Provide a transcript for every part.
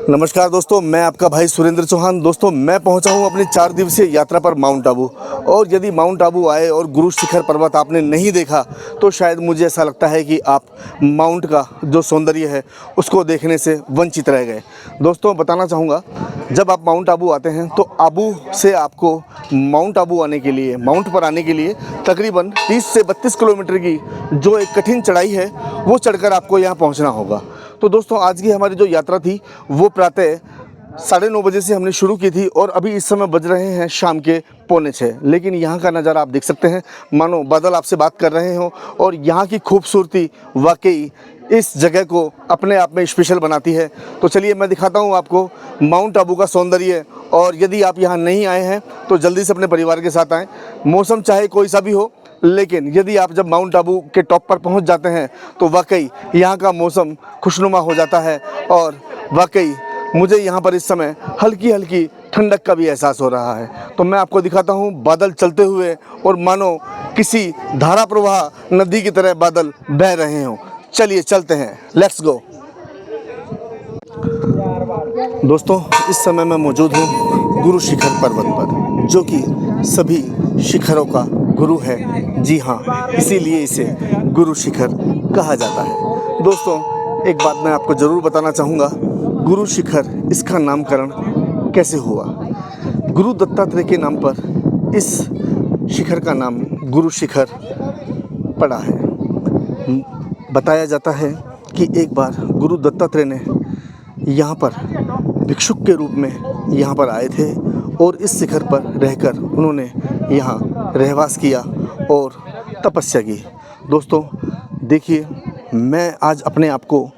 नमस्कार दोस्तों, मैं आपका भाई सुरेंद्र चौहान। दोस्तों, मैं पहुंचा हूं अपनी 4 दिवसीय यात्रा पर माउंट आबू। और यदि माउंट आबू आए और गुरु शिखर पर्वत आपने नहीं देखा तो शायद मुझे ऐसा लगता है कि आप माउंट का जो सौंदर्य है उसको देखने से वंचित रह गए। दोस्तों, बताना चाहूँगा, जब आप माउंट आबू आते हैं तो आबू से आपको माउंट आबू आने के लिए, माउंट पर आने के लिए तकरीबन 30 से 32 किलोमीटर की जो एक कठिन चढ़ाई है वो चढ़कर आपको यहाँ पहुँचना होगा। तो दोस्तों, आज की हमारी जो यात्रा थी वो प्रातः 9:30 बजे से हमने शुरू की थी और अभी इस समय बज रहे हैं शाम के 5:45। लेकिन यहाँ का नज़ारा आप देख सकते हैं, मानो बादल आपसे बात कर रहे हों। और यहाँ की खूबसूरती वाकई इस जगह को अपने आप में स्पेशल बनाती है। तो चलिए मैं दिखाता हूँ आपको माउंट आबू का सौंदर्य। और यदि आप यहाँ नहीं आए हैं तो जल्दी से अपने परिवार के साथ आएँ। मौसम चाहे कोई सा भी हो, लेकिन यदि आप जब माउंट आबू के टॉप पर पहुंच जाते हैं तो वाकई यहाँ का मौसम खुशनुमा हो जाता है। और वाकई मुझे यहाँ पर इस समय हल्की हल्की ठंडक का भी एहसास हो रहा है। तो मैं आपको दिखाता हूँ बादल चलते हुए, और मानो किसी धारा प्रवाह नदी की तरह बादल बह रहे हों। चलिए चलते हैं, लेट्स गो। दोस्तों, इस समय मैं मौजूद हूँ गुरु शिखर पर्वत पर, जो कि सभी शिखरों का गुरु है। जी हाँ, इसीलिए इसे गुरु शिखर कहा जाता है। दोस्तों, एक बात मैं आपको ज़रूर बताना चाहूँगा, गुरु शिखर इसका नामकरण कैसे हुआ। गुरु दत्तात्रेय के नाम पर इस शिखर का नाम गुरु शिखर पड़ा है। बताया जाता है कि एक बार गुरु दत्तात्रेय ने यहाँ पर भिक्षुक के रूप में यहाँ पर आए थे और इस शिखर पर रहकर उन्होंने यहाँ रहवास किया और तपस्या की। दोस्तों देखिए, मैं आज अपने आप को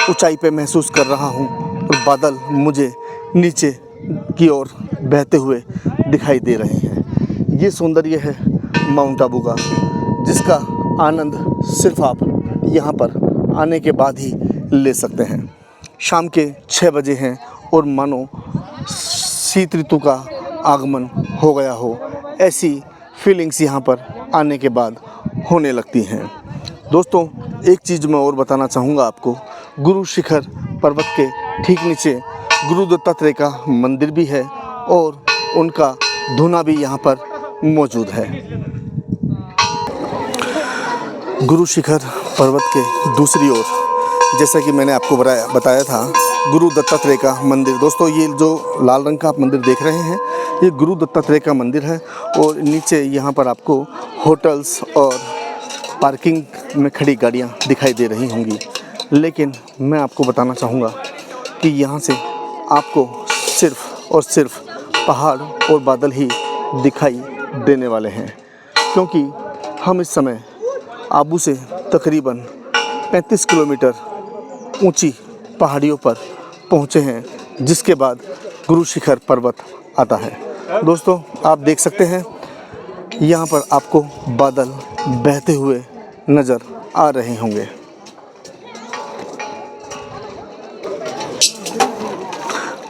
ऊंचाई पे महसूस कर रहा हूँ और बादल मुझे नीचे की ओर बहते हुए दिखाई दे रहे हैं। ये सौंदर्य है माउंट आबू का, जिसका आनंद सिर्फ आप यहाँ पर आने के बाद ही ले सकते हैं। शाम के 6 बजे हैं और मानो शीत ऋतु का आगमन हो गया हो, ऐसी फीलिंग्स यहाँ पर आने के बाद होने लगती हैं। दोस्तों, एक चीज़ मैं और बताना चाहूँगा आपको, गुरु शिखर पर्वत के ठीक नीचे गुरु दत्तात्रेय का मंदिर भी है और उनका धूना भी यहाँ पर मौजूद है। गुरु शिखर पर्वत के दूसरी ओर, जैसा कि मैंने आपको बताया था, गुरु दत्तात्रेय का मंदिर। दोस्तों, ये जो लाल रंग का आप मंदिर देख रहे हैं, ये गुरु दत्तात्रेय का मंदिर है। और नीचे यहाँ पर आपको होटल्स और पार्किंग में खड़ी गाड़ियाँ दिखाई दे रही होंगी। लेकिन मैं आपको बताना चाहूँगा कि यहाँ से आपको सिर्फ़ और सिर्फ पहाड़ और बादल ही दिखाई देने वाले हैं, क्योंकि हम इस समय आबू से तकरीबन 35 किलोमीटर ऊंची पहाड़ियों पर पहुंचे हैं, जिसके बाद गुरु शिखर पर्वत आता है। दोस्तों, आप देख सकते हैं यहाँ पर आपको बादल बहते हुए नज़र आ रहे होंगे।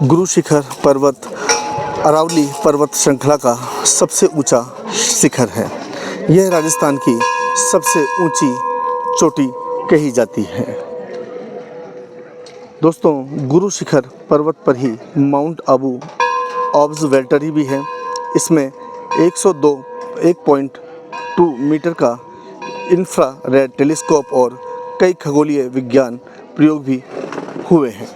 गुरु शिखर पर्वत अरावली पर्वत श्रृंखला का सबसे ऊंचा शिखर है। यह राजस्थान की सबसे ऊंची चोटी कही जाती है। दोस्तों, गुरु शिखर पर्वत पर ही माउंट आबू ऑब्जर्वेटरी भी है। इसमें 102.2 मीटर का इंफ्रारेड टेलीस्कोप और कई खगोलीय विज्ञान प्रयोग भी हुए हैं।